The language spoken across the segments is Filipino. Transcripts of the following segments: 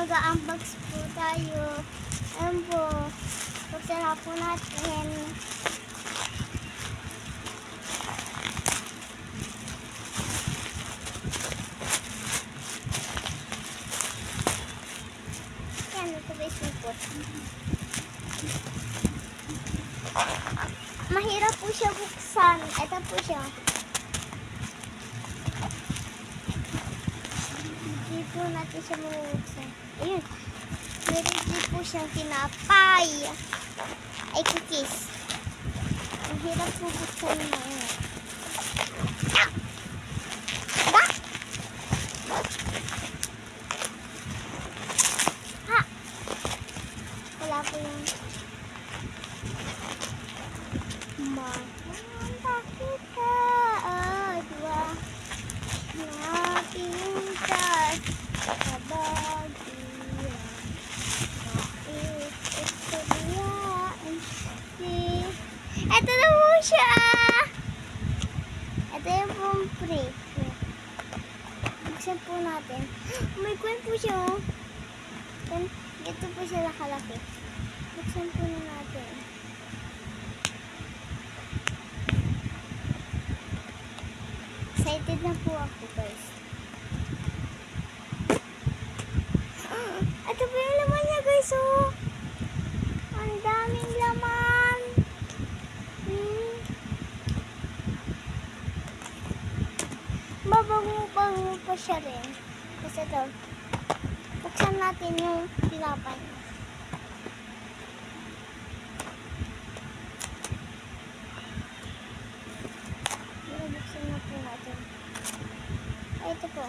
mag-unbox po tayo. Ayan po. Pagsara po natin. Yan, ito ba isipot? Mahirap po siya buksan. Ito po siya. Hindi po natin siya mabuksan. Ayun. Meron din po siyang tinapay. Ay, cookies. Mahirap po buksan mo. Ha! Wala po yung bakit ka? Diba? Napintas sa bagian. Ito na po siya. Ito yung pong free. Buksan po natin. May coin po siya. Ito po siya nakalaki. Buksan po na natin. Excited na po ako, guys. Ito po yung laman niya, guys. Oh. Ang daming laman. Babango-bango pa siya rin. Kasi ito, buksan natin yung tinapay. Buksan na po natin. Ay, ito po.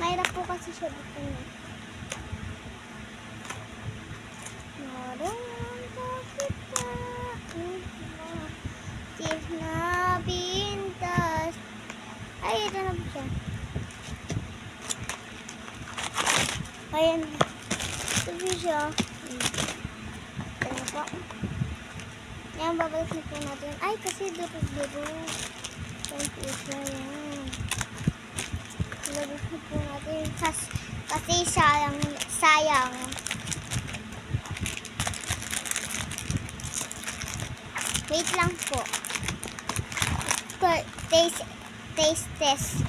Mahirap po kasi siya buksan niya. Pintas. Ay, ito na po siya. Ayan. Ito po siya. Ayan po. Ayan, babalik na po natin. Ay, kasi durug-durug. Ayan po siya. Ayan. Babalik na po natin. Kasi sayang. Wait lang po. Taste test.